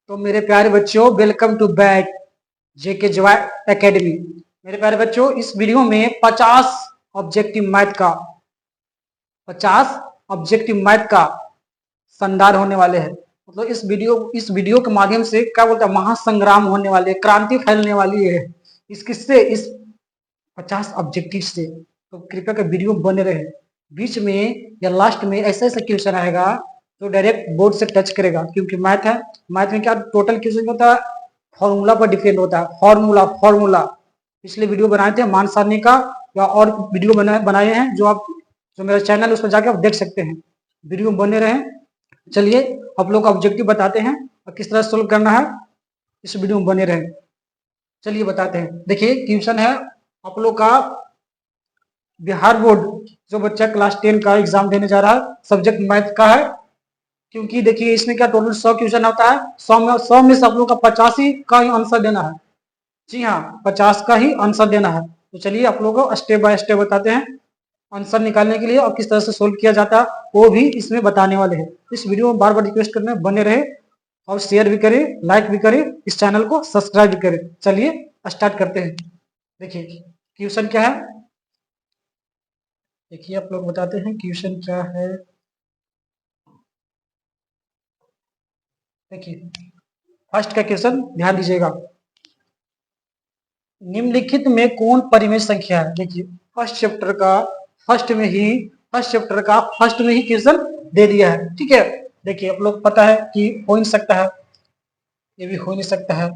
तो मेरे प्यारे बच्चों, वेलकम टू बैक जेके जवाय एकेडमी। मेरे प्यारे बच्चों, इस वीडियो में 50 ऑब्जेक्टिव मैथ का संदान होने वाले हैं। मतलब इस वीडियो के माध्यम से क्या बोलता है, महासंग्राम होने वाले हैं, क्रांति फैलने वाली है इस किससे, इस 50 ऑब्जेक्टिव से। तो कृपया कर वीडियो बने रहे। बीच में या लास्ट में ऐसा ऐसा क्वेश्चन आएगा तो डायरेक्ट बोर्ड से टच करेगा, क्योंकि मैथ है। मैथ में क्या टोटल क्वेश्चन होता है, फॉर्मूला पर डिपेंड होता है। फॉर्मूला पिछले वीडियो बनाए थे मान सारणी का, या और वीडियो बनाए हैं जो मेरा चैनल है, उस पर जाकर आप देख सकते हैं। वीडियो बने रहे। चलिए आप लोग का ऑब्जेक्टिव बताते हैं और किस तरह सोल्व करना है, इस वीडियो में बने रहे। चलिए बताते हैं। देखिए क्वेश्चन है आप लोग का, बिहार बोर्ड जो बच्चा क्लास 10 का एग्जाम देने जा रहा है, सब्जेक्ट मैथ का है। क्योंकि देखिए इसमें क्या टोटल 100 क्वेश्चन होता है, 100 में से आप लोग का 85 का ही आंसर देना है। जी हाँ, 50 का ही आंसर देना है। तो चलिए आप लोगों को स्टेप बाय स्टेप बताते हैं आंसर निकालने के लिए, और किस तरह से सोल्व किया जाता है वो भी इसमें बताने वाले हैं। इस वीडियो में बार बार रिक्वेस्ट करने बने रहे, और शेयर भी करें, लाइक भी करें, इस चैनल को सब्सक्राइब भी करें। चलिए स्टार्ट करते हैं। देखिए क्वेश्चन क्या है, देखिए आप लोग बताते हैं क्वेश्चन क्या है। देखिए फर्स्ट का क्वेश्चन ध्यान दीजिएगा, निम्नलिखित में कौन परिमेय संख्या है। देखिए फर्स्ट में ही क्वेश्चन दे दिया है। ठीक है, देखिए आप लोग पता है कि हो नहीं सकता है, ये भी हो नहीं सकता है।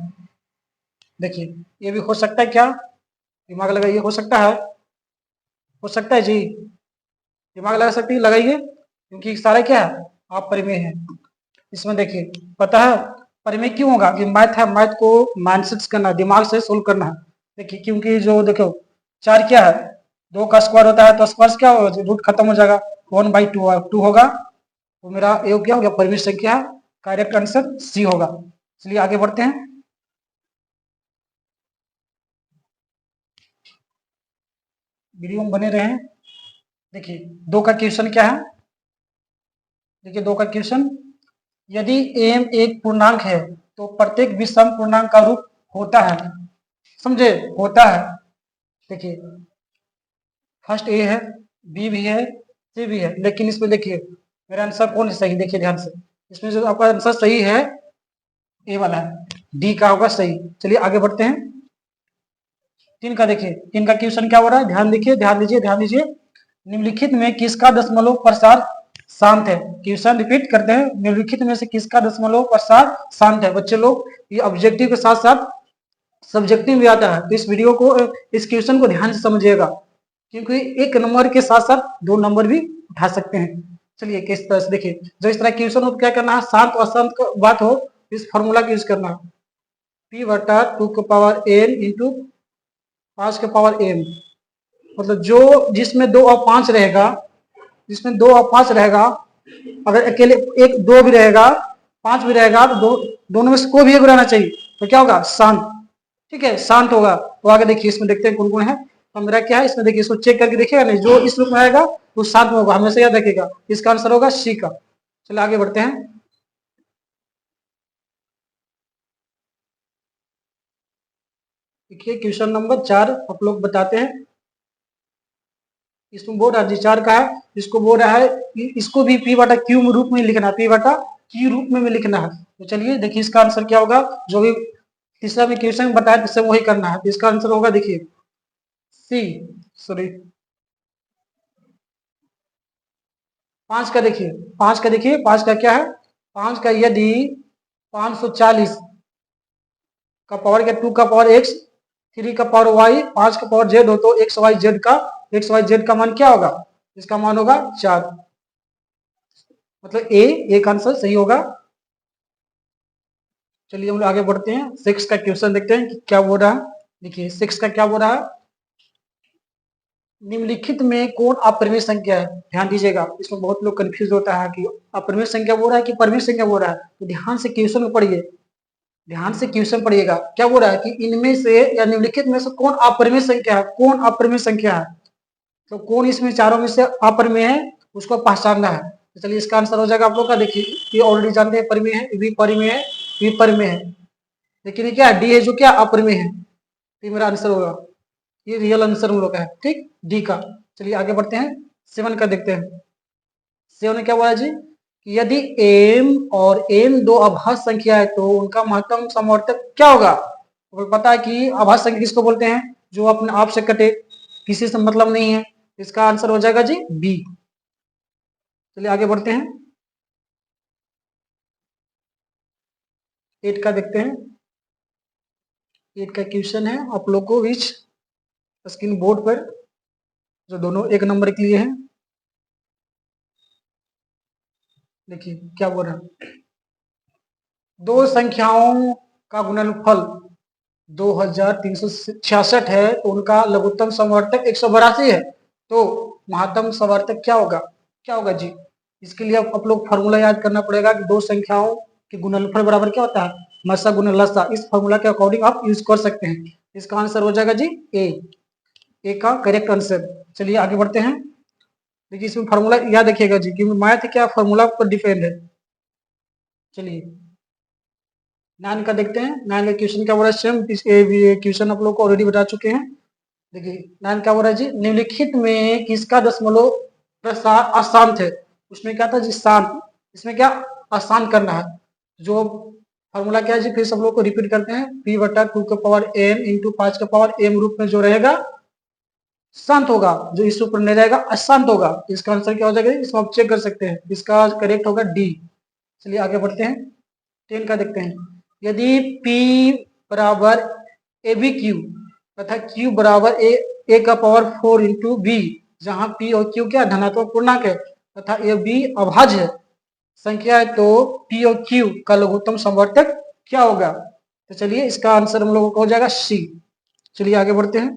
देखिए ये भी हो सकता है, क्या दिमाग लगाइए, हो सकता है, हो सकता है जी, दिमाग लगा सकती है, लगाइए, क्योंकि सारा क्या है आप परिमेय है। इसमें देखिए पता है परिमेय क्यों होगा, कि मैथ है, मैथ को माइंड से करना है, दिमाग से सोल्व करना है। देखिए क्योंकि जो देखो 4 क्या है, 2 का स्क्वायर होता है, तो स्क्वायर क्या होगा, रूट खत्म हो जाएगा, 1/2 होगा। तो मेरा ये क्या हो गया, परिमेय संख्या है। करेक्ट आंसर सी होगा। चलिए आगे बढ़ते हैं। वीडियो में बने रहे। देखिए 2 का क्वेश्चन क्या है, देखिए 2 का क्वेश्चन, यदि एम एक पूर्णांक है तो प्रत्येक विषम पूर्णांक का रूप होता है। समझे, होता है। देखिए फर्स्ट ए है, बी भी है, सी भी है, लेकिन इसमें देखिए मेरा आंसर कौन है सही, देखिए ध्यान से। इसमें जो आपका आंसर सही है ए वाला है, डी का होगा सही। चलिए आगे बढ़ते हैं। 3 का देखिए, 3 का क्वेश्चन क्या हो रहा है, ध्यान देखिए, ध्यान दीजिए, ध्यान दीजिए। निम्नलिखित में किसका दशमलव प्रसार शांत है। क्वेश्चन रिपीट करते हैं, निम्नलिखित में से किसका दशमलव प्रसार शांत है। बच्चे लोग ये ऑब्जेक्टिव के साथ साथ सब्जेक्टिव भी आता है, तो इस वीडियो को, इस क्वेश्चन को ध्यान से समझिएगा, क्योंकि एक नंबर के साथ साथ 2 नंबर भी उठा सकते हैं। चलिए किस तरह से देखिए, जो इस तरह क्वेश्चन हो क्या करना है, शांत और अशांत का बात हो, इस फॉर्मूला का यूज करना है, p/2 के पावर n इंटू 5 के पावर m। मतलब जो जिसमें 2 और 5 रहेगा, जिसमें 2 और 5 रहेगा, अगर अकेले 1 2 भी रहेगा, 5 भी रहेगा, तो दोनों में से कोई भी एक रहना चाहिए, तो क्या होगा, शांत। ठीक है, शांत होगा। तो आगे देखिए इसमें देखते हैं कौन कौन है। तो मेरा क्या है, इसमें देखिए, इसको चेक करके देखिएगा, नहीं जो इस रूप में आएगा वो शांत में होगा, हमेशा याद रखिएगा। इसका आंसर होगा सी का। चलिए आगे बढ़ते हैं। देखिए क्वेश्चन नंबर 4 आप लोग बताते हैं। इसमें बोल रहा है, 4 का है, इसको बोल रहा है इसको भी p/q रूप में लिखना है, p/q रूप में लिखना है। तो चलिए देखिए इसका आंसर क्या होगा, जो भी तीसरा में क्वेश्चन बताया तो वही करना है। तो इसका आंसर होगा देखिए सी, सॉरी 5 का देखिए, 5 का देखिए, 5 का क्या है, 5 का यदि 540 का पावर क्या, 2 का पावर x, 3 का पावर y, 5 का पावर z हो, तो एक्स वाई जेड का मान क्या होगा, इसका मान होगा 4। मतलब ए एक आंसर सही होगा। चलिए हम लोग आगे बढ़ते हैं। 6 का क्वेश्चन देखते हैं कि क्या बोल रहा है। देखिए 6 का क्या बोल रहा है, निम्नलिखित में कौन अपरिमेय संख्या है। ध्यान दीजिएगा, इसमें बहुत लोग कंफ्यूज होता है कि अपरिमेय संख्या बोल रहा है कि परिमेय संख्या बोल रहा है। तो ध्यान से क्वेश्चन को पढ़िए, ध्यान से क्वेश्चन पढ़िएगा। क्या बोल रहा है कि इनमें से या निम्नलिखित में से कौन अपरिमेय संख्या है, कौन अपरिमेय संख्या है। तो कौन इसमें चारों में से अपरिमेय है, उसको पहचानना है। तो चलिए इसका आंसर हो जाएगा आप लोग का, देखिए ये ऑलरेडी जानते हैं परिमेय है, ये भी परिमेय है, ये परिमेय है, लेकिन ये क्या डी है जो क्या अपरिमेय है, तो ये मेरा आंसर होगा, ये रियल आंसर हम लोग का है, ठीक, डी का। चलिए आगे बढ़ते हैं, 7 का देखते हैं। 7 ने क्या बोला जी कि यदि m और n दो अभाज्य संख्या है तो उनका महत्तम समवर्तक क्या होगा। तो पता है कि अभाज्य संख्या किसको बोलते हैं, जो अपने आप से कटे, किसी से मतलब नहीं है, इसका आंसर हो जाएगा जी बी। चलिए आगे बढ़ते हैं, 8 का देखते हैं। 8 का क्वेश्चन है आप लोग को विच स्क्रीन बोर्ड पर, जो दोनों एक नंबर के लिए है। देखिए क्या बोल रहा है, दो संख्याओं का गुणनफल 2366 है तो उनका लघुत्तम समवर्तक 182 है, तो महत्तम समवर्तक क्या होगा, क्या होगा जी। इसके लिए आप लोग फॉर्मूला याद करना पड़ेगा कि दो संख्याओं के गुणनफल बराबर क्या होता है, मसा गुना लसा। इस फॉर्मूला के अकॉर्डिंग आप यूज कर सकते हैं। इसका आंसर हो जाएगा जी ए का करेक्ट आंसर। चलिए आगे बढ़ते हैं। देखिए इसमें फॉर्मूला याद रखिएगा जी, क्योंकि मैथ क्या फॉर्मूला पर डिपेंड है। चलिए 9 का देखते हैं। 9 का क्वेश्चन क्या बोल रहा है, सेम क्वेश्चन आप लोग को ऑलरेडी बता चुके हैं। देखिए 9 क्या बोल रहा है जी, निम्नलिखित में किसका दशमलव प्रसार अशांत है। उसमें क्या था जी शांत, इसमें क्या आसान करना है। जो फॉर्मूला क्या है जी, फिर सब लोग को रिपीट करते हैं, p बटा 2 का पावर n इंटू 5 का पावर m रूप में जो रहेगा शांत होगा, जो इस रूप में नहीं रहेगा अशांत होगा। इसका आंसर क्या हो जाएगा, इसको आप चेक कर सकते हैं, इसका करेक्ट होगा डी। चलिए आगे बढ़ते हैं, 10 का देखते हैं। यदि P बराबर ए बी क्यू तथा Q बराबर ए का पावर 4 इंटू बी, जहां P और Q क्या धनात्मक पूर्णांक है तथा ए बी अभाज्य है संख्या है, तो P और Q का लघुत्तम समवर्तक क्या होगा। तो चलिए इसका आंसर हम लोगों को हो जाएगा सी। चलिए आगे बढ़ते हैं,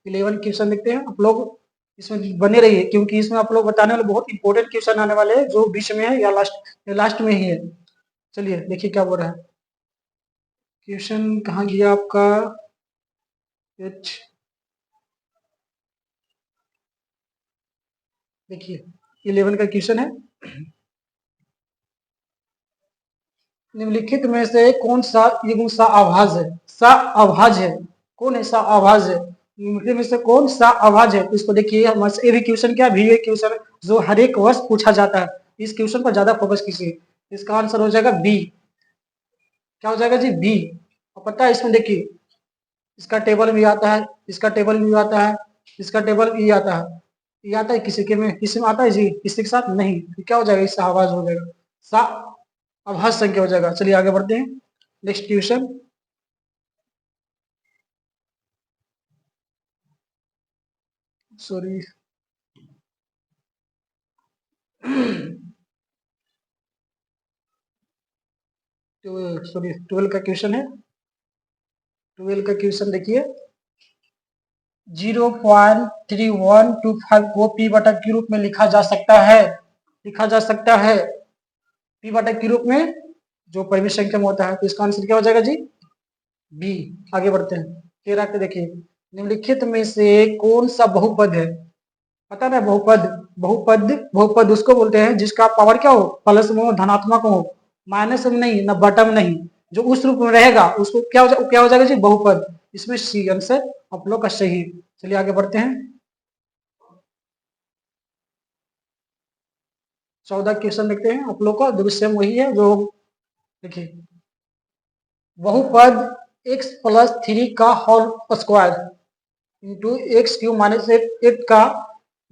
11 क्वेश्चन देखते हैं। आप लोग इसमें बने रहिए, क्योंकि इसमें आप लोग बताने वाले बहुत इंपॉर्टेंट क्वेश्चन आने वाले हैं, जो बीच में है या लास्ट में ही है। चलिए देखिए क्या बोल रहा है, क्वेश्चन कहाँ गया आपका, एच, देखिए 11 का क्वेश्चन है, निम्नलिखित में से कौन सा युग्म सा आभाज है, सा आभाज है, कौन है सा आभाज है, निम्नलिखित में से कौन सा आभाज है। तो इसको देखिए, हमारे ये भी क्वेश्चन क्या भी क्वेश्चन जो हर एक वर्ष पूछा जाता है, इस क्वेश्चन पर ज्यादा फोकस कीजिए। इसका आंसर हो जाएगा बी। क्या हो जाएगा जी बी। और पता है इसमें देखिए, इसका टेबल भी आता है, इसका टेबल भी आता है, इसका टेबल भी आता है, ये आता है किसी के में, किसी में आता है जी, किसी के साथ नहीं। तो क्या हो जाएगा, इससे आवाज हो जाएगा सा आभास संख्या हो जाएगा। चलिए आगे बढ़ते हैं, नेक्स्ट क्वेश्चन। सॉरी सॉरी 12 का क्वेश्चन है। 12 का क्वेश्चन देखिए, 0.3125 को पी बटा के रूप में लिखा जा सकता है, लिखा जा सकता है पी बटा के रूप में, जो परिमित संख्या में होता है। तो इसका आंसर क्या हो जाएगा जी बी। आगे बढ़ते हैं, 13 के देखिए, निम्नलिखित में से कौन सा बहुपद है। पता ना बहुपद, बहुपद बहुपद उसको बोलते हैं जिसका पावर क्या हो, प्लस में हो, धनात्मक हो, माइनस में नहीं, ना बटम नहीं, जो उस रूप में रहेगा उसको क्या हो जाएगा जी बहुपद। इसमें सी आंसर आप लोग का सही। चलिए आगे बढ़ते हैं, 14 क्वेश्चन देखते हैं आप लोग का, जो सेम वही है जो, देखिए बहुपद x प्लस 3 का whole square into X Q minus एक का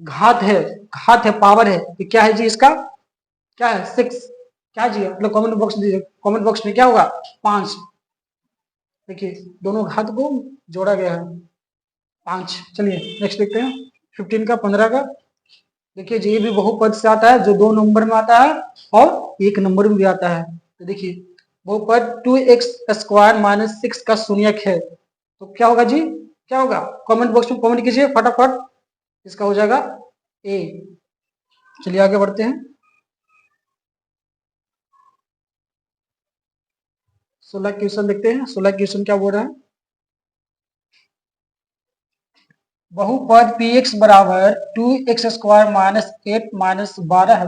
घात है, घात है पावर है, तो क्या है जी इसका, क्या है 6, क्या जी आप लोग कमेंट बॉक्स दीजिए, कमेंट बॉक्स में क्या होगा 5। देखिए दोनों घात को जोड़ा गया है 5। चलिए नेक्स्ट देखते हैं, 15 का 15 का। देखिए जी ये भी बहुपद से आता है, जो 2 नंबर में आता है और 1 नंबर में भी आता है। तो देखिए बहुपद 2x स्क्वायर माइनस 6 का शून्यक है, तो क्या होगा जी, क्या होगा, कमेंट बॉक्स में कमेंट कीजिए फटाफट। इसका हो जाएगा ए। चलिए आगे बढ़ते हैं, 16 क्वेश्चन देखते हैं। 16 क्वेश्चन क्या बोल रहा है, बहुपद पी एक्स बराबर 2x² माइनस 8 माइनस 12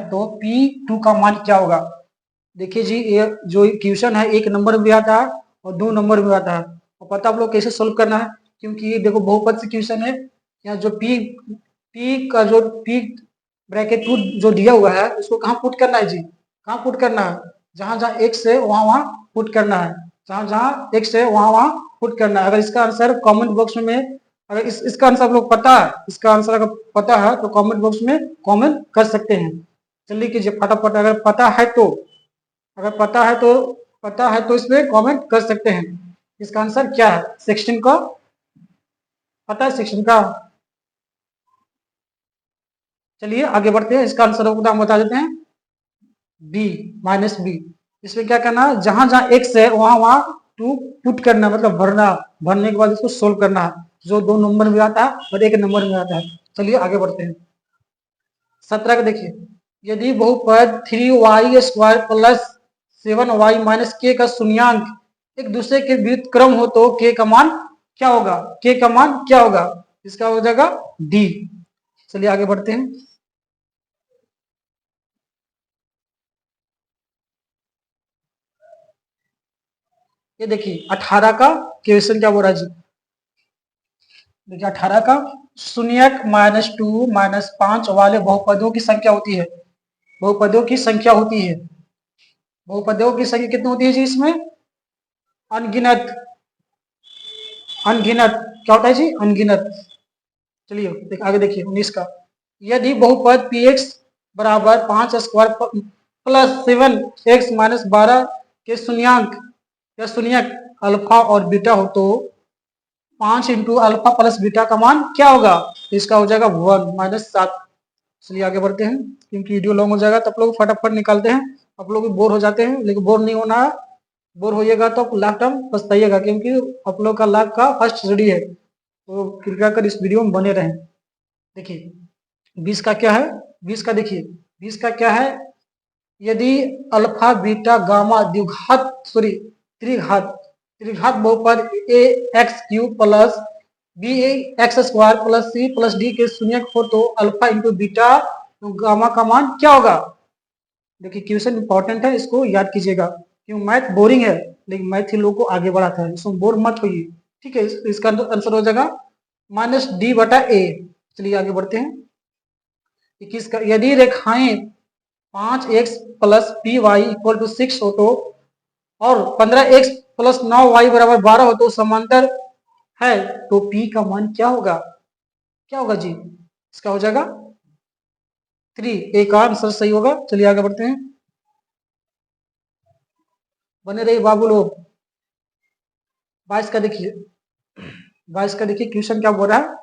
तो पी टू का मान क्या होगा। देखिए जी, ये जो क्वेश्चन है 1 नंबर में भी आता है और 2 नंबर में आता है, और पता आप लोग कैसे सोल्व करना है, क्योंकि ये देखो बहुपद से क्वेश्चन है। यहाँ जो पी का जो पी ब्रैकेट टू जो दिया हुआ है उसको कहाँ पुट करना है जी, कहाँ पुट करना है, जहां जहां एक्स है वहां वहां पुट करना है, जहां जहां एक्स है वहां वहां पुट करना है। अगर इसका आंसर कमेंट बॉक्स में, अगर इसका आंसर आप लोग पता है, इसका आंसर अगर पता है तो कमेंट बॉक्स में कमेंट कर सकते हैं। जल्दी कीजिए फटाफट, अगर पता है तो, अगर पता है तो इसमें कमेंट कर सकते हैं। इसका आंसर क्या है 16 का, पता है 16 का। चलिए आगे बढ़ते हैं, इसका आंसर हम बता देते हैं बी, माइनस बी। इसमें क्या करना है, जहां जहां एक्स है वहां वहां टू पुट करना, मतलब भरना, भरने के बाद इसको सोल्व करना है, जो 2 नंबर में आता है और 1 नंबर में आता है। चलिए आगे बढ़ते हैं 17 का देखिए, यदि बहुपद 3y² प्लस 7y माइनस के का शून्यांक एक दूसरे के व्युत्क्रम हो तो के का मान क्या होगा, के का मान क्या होगा, इसका हो जाएगा डी। चलिए आगे बढ़ते हैं। ये देखिए 18 का क्वेश्चन क्या बोल रहा है जी, देखिए 18 का, शून्यक -2 -5 वाले बहुपदों की संख्या होती है, बहुपदों की संख्या होती है, बहुपदों की संख्या कितनी होती है जी इसमें, अनगिनत, अनगिनत क्या होता है जी, अनगिनत। चलिए आगे देखिए 19 का, यदि बहुपद पी एक्स बराबर 5² प्लस 7x माइनस 12 के शून्यांक या शून्यक अल्फा और बीटा हो तो 5 इंटू अल्फा प्लस बीटा का मान क्या होगा, इसका हो जाएगा 1 माइनस 7। चलिए आगे बढ़ते हैं, क्योंकि वीडियो लॉन्ग हो जाएगा तो आप लोग फटाफट निकालते हैं, आप लोग भी बोर हो जाते हैं, लेकिन बोर नहीं होना है, बोर होइएगा तो लास्ट टाइम पछताइएगा, क्योंकि आप लोग का लाख का फर्स्ट स्टडी है, तो कृपया कर इस वीडियो में बने रहें। देखिए 20 का क्या है, 20 का देखिए, 20 का क्या है, यदि अल्फा बीटा गामा द्विघात सॉरी त्रिघात त्रिघात बहुपद a x cube plus b x square plus c plus d के शून्यक हो तो अल्फा इंटू बीटा गामा का मान क्या होगा। देखिए क्वेश्चन इंपॉर्टेंट है, इसको याद कीजिएगा, क्यों मैथ बोरिंग है लेकिन मैथ ही लोग को आगे बढ़ाता है, इसमें बोर मत होइए, ठीक है। इसका आंसर हो जाएगा -d/a। चलिए आगे बढ़ते हैं 21 का, यदि रेखाएं 5x plus P Y equal to 6 हो तो और 15x प्लस 9y बराबर 12 हो तो समांतर है तो p का मान क्या होगा, क्या होगा जी, इसका हो जाएगा 3, एक आंसर सही होगा। चलिए आगे बढ़ते हैं, बने रहिए बाबू लोग। 22 का देखिए, 22 का देखिए क्वेश्चन क्या बोल रहा है,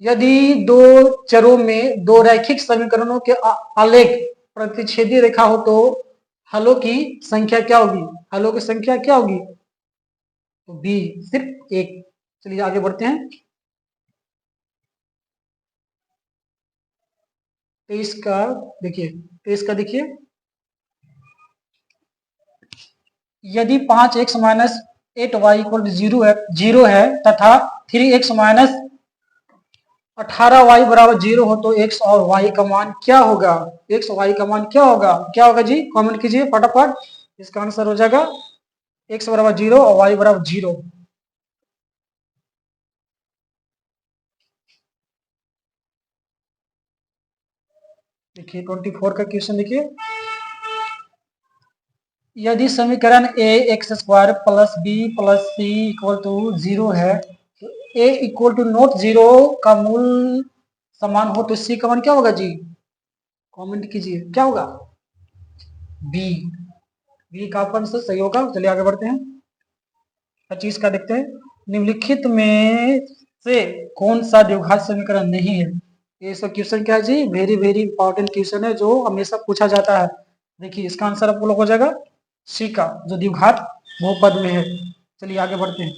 यदि दो चरों में दो रैखिक समीकरणों के आलेख प्रतिच्छेदी रेखा हो तो हलों की संख्या क्या होगी, हलों की संख्या क्या होगी, तो बी, सिर्फ एक। चलिए आगे बढ़ते हैं 23 का देखिए, 23 का देखिए, यदि 5x minus 8y equal to 0 है तथा 3x माइनस 18y बराबर 0 हो तो x और y का मान क्या होगा, x और y का मान क्या होगा, क्या होगा जी, कमेंट कीजिए फटाफट। इसका आंसर हो जाएगा x बराबर 0 और y बराबर 0। देखिए 24 का क्वेश्चन देखिए, यदि समीकरण a x² plus B plus C equal to 0 है तो a इक्वल टू नॉट 0 का मूल समान हो तो c का मान क्या होगा जी, कमेंट कीजिए क्या होगा, बी, बी का आंसर सही होगा। चलिए आगे बढ़ते हैं 25 का देखते हैं, निम्नलिखित में से कौन सा द्विघात समीकरण नहीं है। ये सब क्वेश्चन क्या है जी, वेरी वेरी इंपॉर्टेंट क्वेश्चन है जो हमेशा पूछा जाता है। देखिए इसका आंसर आप लोग हो जाएगा सी का, जो द्विघात बहुपद में है। चलिए आगे बढ़ते हैं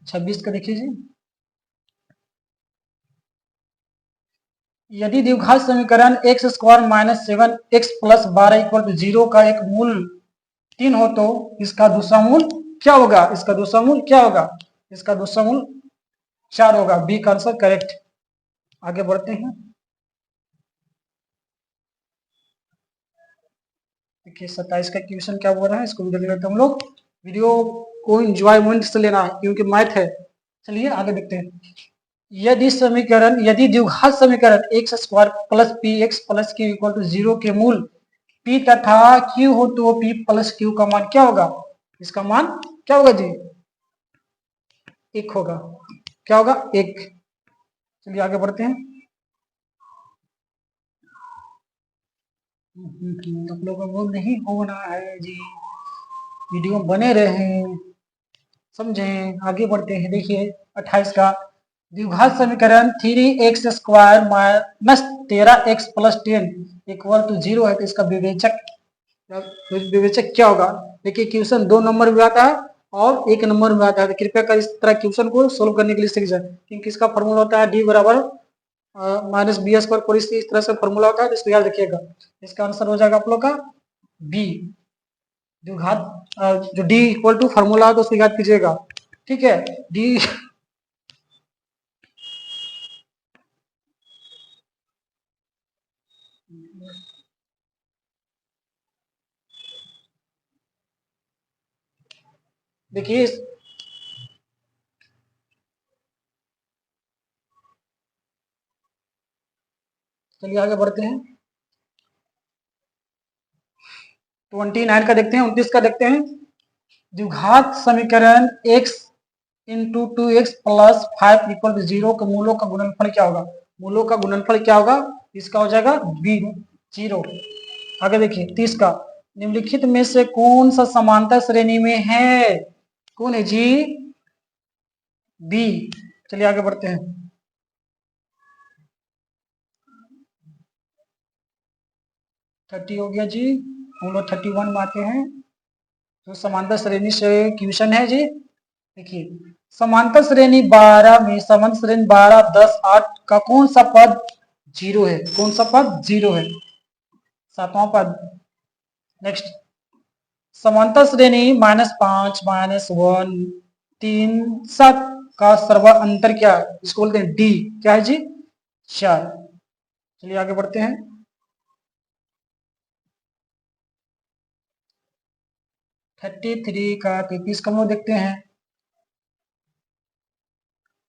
26 का देखिए जी, यदि द्विघात समीकरण x² minus 7x plus 12 equal to 0 का एक मूल 3 हो तो इसका दूसरा मूल क्या होगा? इसका दूसरा मूल क्या होगा? इसका दूसरा मूल 4 होगा। बी का आंसर करेक्ट। आगे बढ़ते हैं। देखिए 27 का क्वेश्चन क्या बोल रहा है, इसको भी देख लेते हैं हम लोग। वीडियो को इंजॉयमेंट से लेना है क्योंकि मैथ है। चलिए आगे देखते हैं। यदि द्विघात समीकरण X square plus P X plus Q equal to 0 के मूल पी तथा क्यू हो तो पी प्लस क्यू का मान क्या होगा? इसका मान क्या होगा जी? 1 होगा। क्या होगा? 1। चलिए आगे बढ़ते हैं। आप लोगों को नहीं होना है जी, वीडियो बने रहे, समझें। आगे बढ़ते हैं। देखिए 28 का द्विघात समीकरण 3x square minus 13x plus 10 equal to 0 है तो इसका विवेचक क्या होगा? देखिए क्वेश्चन 2 नंबर में आता है और 1 नंबर में आता है, तो कृपया कर इस तरह क्वेश्चन को सोल्व करने के लिए सीख जाए, क्योंकि इसका फॉर्मूला होता है डी बराबर माइनस बी स्क्वायर पर, इस तरह से फॉर्मूला होता है, तो इसको याद रखिएगा। इसका आंसर हो जाएगा आप लोग का बी। द्विघात जो डी इक्वल टू फॉर्मूला है तो उसको याद कीजिएगा, ठीक है। डी देखिए चलिए आगे बढ़ते हैं। 29 का देखते हैं, 29 का देखते हैं। द्विघात समीकरण x into 2x plus 5 equal to 0 के मूलों का गुणनफल क्या होगा? मूलों का गुणनफल क्या होगा? इसका हो जाएगा बी 0। आगे देखिए 30 का निम्नलिखित में से कौन सा समांतर श्रेणी में है? कौन है जी? बी। चलिए आगे बढ़ते हैं। 30 हो गया जी, हम लोग 31 में आते हैं। तो समांतर श्रेणी से क्वेश्चन है जी। देखिए समांतर श्रेणी 12 में समांतर श्रेणी 12, 10, 8 का कौन सा पद 0 है? कौन सा पद 0 है? 7वां पद। नेक्स्ट समांतर श्रेणी -5, -1, 3, 7 का सर्व अंतर क्या है? इसको बोलते हैं डी। क्या है जी? 4। चलिए आगे बढ़ते हैं। 33 का 33 का हम लोग देखते हैं।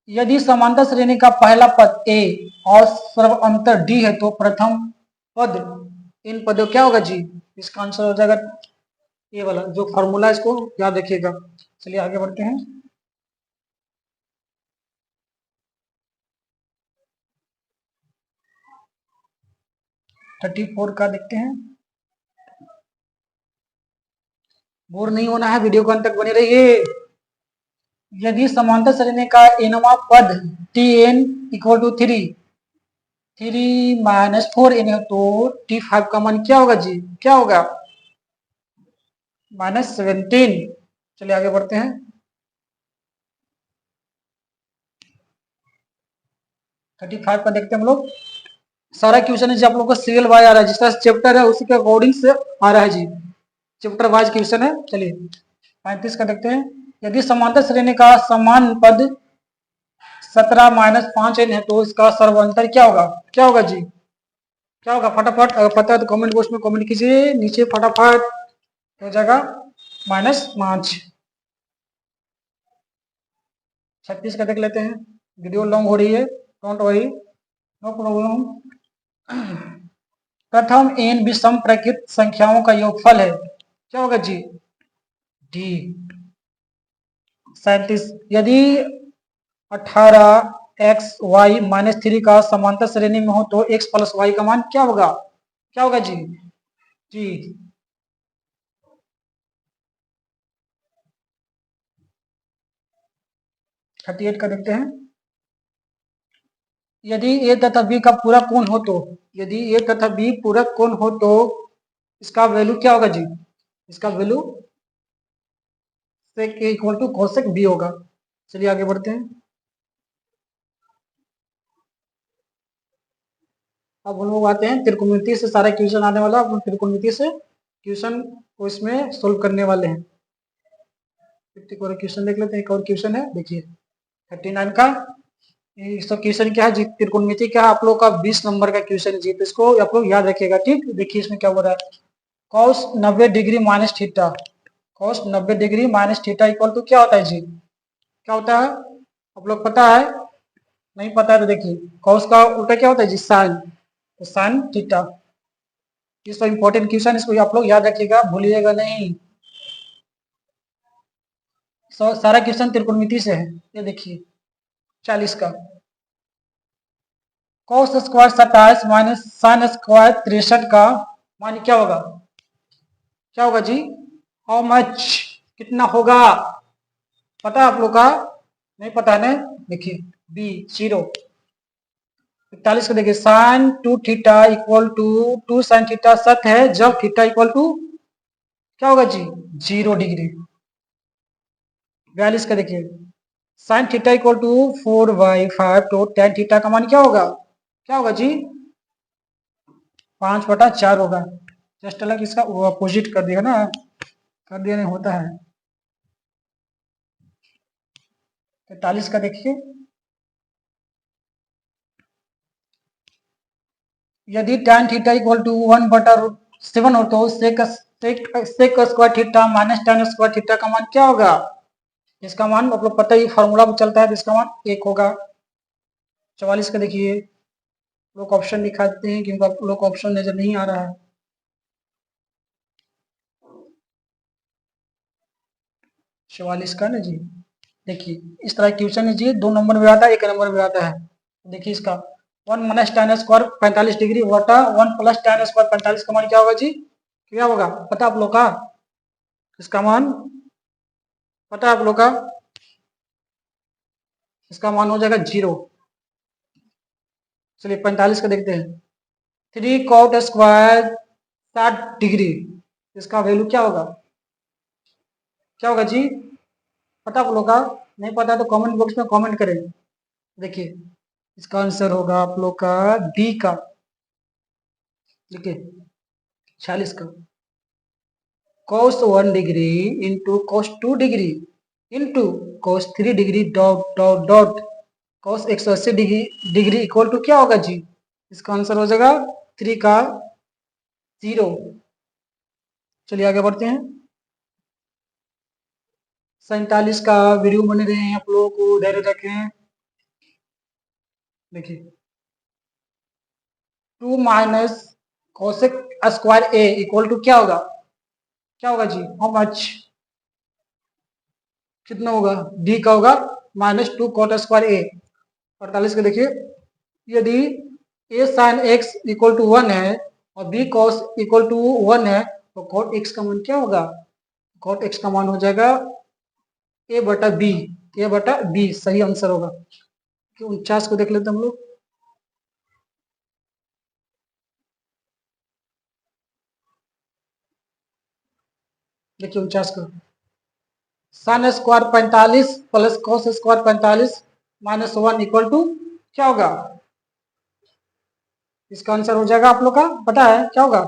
यदि समांतर श्रेणी का पहला पद ए और सर्व अंतर डी है तो प्रथम पद इन पदों क्या होगा जी? इसका आंसर हो जाएगा ये वाला जो फॉर्मूला, इसको याद रखिएगा। चलिए आगे बढ़ते हैं। 34 का देखते हैं। बोर नहीं होना है, वीडियो को अंत तक बने रहिए। यदि समांतर श्रेणी का एनवा पद T N equal to 3 -4 N है तो T5 का मान क्या होगा जी? क्या होगा? -17। चलिए आगे बढ़ते हैं। 35 का देखते हैं हम लोग। सारा क्वेश्चन है जी आप लोग को सीरियल वाइज आ रहा है, जिस तरह चैप्टर है उसी के अकॉर्डिंग से आ रहा है जी, चैप्टर वाइज क्वेश्चन है। चलिए 35 का देखते हैं। यदि समांतर श्रेणी का समान पद 17 -5 एन है तो इसका सर्वांतर क्या होगा? क्या होगा जी? क्या होगा? फटाफट अगर पता है तो कमेंट बॉक्स में कमेंट कीजिए नीचे फटाफट। हो जाएगा -5। 36 का देख लेते हैं। वीडियो लॉन्ग हो रही है, डोंट वरी, नो प्रॉब्लम। प्रथम एन विषम प्रकृत संख्याओं का योगफल है। क्या होगा जी? डी। 37 यदि 18x y-3 का समांतर श्रेणी में हो तो x प्लस वाई का मान क्या होगा? क्या होगा जी? जी 38 का देखते हैं। यदि ए तथा बी का पूरक कोण हो तो, यदि ए तथा बी पूरक कोण हो तो इसका वैल्यू क्या होगा जी? इसका value sec A equal to cosec B होगा। चलिए आगे बढ़ते हैं। अब हम लोग आते हैं त्रिकोणमिति से, सारा क्वेश्चन आने वाला, अब त्रिकोणमिति से क्वेश्चन को इसमें सोल्व करने वाले हैं। एक और क्वेश्चन देख लेते हैं। एक और क्वेश्चन है, देखिए 39 का। ये सब क्वेश्चन क्या है जी, त्रिकोणमिति क्या है आप लोग का 20 नंबर का क्वेश्चन है जी, तो इसको आप लोग याद रखिएगा। ठीक, देखिए इसमें क्या हो रहा है, cos 90 degree minus theta, cos 90 degree minus theta equal to क्या होता है जी, क्या होता है आप लोग पता है? नहीं पता है तो देखिए, cos का उल्टा क्या होता है जी, साइन, तो साइन थीटा। इस तो इंपॉर्टेंट क्वेश्चन, इसको आप लोग याद रखिएगा, भूलिएगा नहीं। सारा क्वेश्चन त्रिकोणमिति से है। ये देखिए 40 का, cos square 27 minus sine square 63 का मान क्या होगा, क्या होगा जी, हाउ मच, कितना होगा, पता है आप लोग का? नहीं पता है ना, देखिए बी 0। 41 को देखिए, sine 2 theta equal to 2 sine theta सत्य है जब थीटा इक्वल टू क्या होगा जी, 0 डिग्री। 42 का देखिए, साइन थीटा इक्वल टू 4/5 तो टेन थीटा का मान क्या होगा, क्या होगा जी, 5/4 होगा। जस्ट अलग इसका अपोजिट कर दिया ना, कर दिया नहीं होता है। 43 का देखिए, यदि tan थीटा इक्वल टू 1/7 हो तो sec square theta minus tan square theta का मान क्या होगा, इसका मान आप लोग पता ही फॉर्मूला चलता है, तो इसका मान 1 होगा। 44 का देखिए, लोग ऑप्शन दिखाते हैं क्योंकि आप लोग ऑप्शन नजर नहीं आ रहा है। 44 का ना जी, देखिए इस तरह क्वेश्चन है जी, 2 नंबर में आता है, 1 नंबर में आता है। देखिए इसका 1 माइनस tan स्क्वायर 45 डिग्री बटा 1 प्लस tan स्क्वायर 45 का मान क्या होगा जी, क्या होगा पता आप लोग का, इसका मान पता आप लोग का, इसका मान हो जाएगा 0। चलिए 45 का देखते हैं, 3 कॉट स्क्वायर 60 डिग्री, इसका वैल्यू क्या होगा, क्या होगा जी, पता आप लोग का? नहीं पता तो कमेंट बॉक्स में कमेंट करें। देखिए इसका आंसर होगा आप लोग का डी का। देखिए 46 का, cos 1 degree into cos 2 degree into cos 3 degree dot dot dot cos 180 degree equal to क्या होगा जी, इसका आंसर हो जाएगा 3 का 0। चलिए आगे बढ़ते हैं। 47 का वीडियो बने रहे हैं, आप लोगों को धैर्य रखें। देखिए 2 माइनस cosec square A equal to क्या होगा, क्या होगा जी, हाउ मच, कितना होगा, डी का होगा -2 कॉट स्क्वायर ए। 48 का देखिए, यदि ए साइन एक्स इक्वल टू 1 है और बी कॉस इक्वल टू 1 है तो कॉट एक्स का मान क्या होगा, कॉट एक्स का मान हो जाएगा ए बटा बी, ए बटा बी सही आंसर होगा। 49 को देख लेते हैं हम लोग। देखिए 49 को, sine square 45 plus cos square 45 -1 equal to क्या होगा, इसका आंसर हो जाएगा आप लोग का पता है क्या होगा।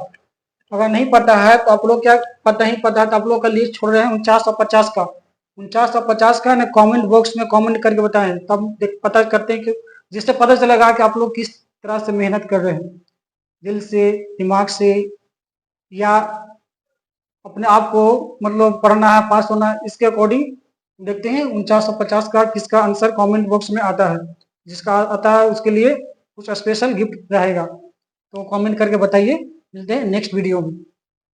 अगर नहीं पता है तो आप लोग क्या, पता ही पता है तो आप लोग का लिस्ट छोड़ रहे हैं 49 का। 49 का ना कमेंट बॉक्स में कमेंट करके बताएं, तब पता करते हैं कि जिससे पता चलेगा कि आप लोग किस तरह से मेहनत कर रहे हैं, दिल से, दिमाग से, या अपने आप को मतलब पढ़ना है, पास होना है, इसके अकॉर्डिंग देखते हैं 4950 का किसका आंसर कमेंट बॉक्स में आता है। जिसका आता है उसके लिए कुछ स्पेशल गिफ्ट रहेगा, तो कमेंट करके बताइए। मिलते हैं नेक्स्ट वीडियो में।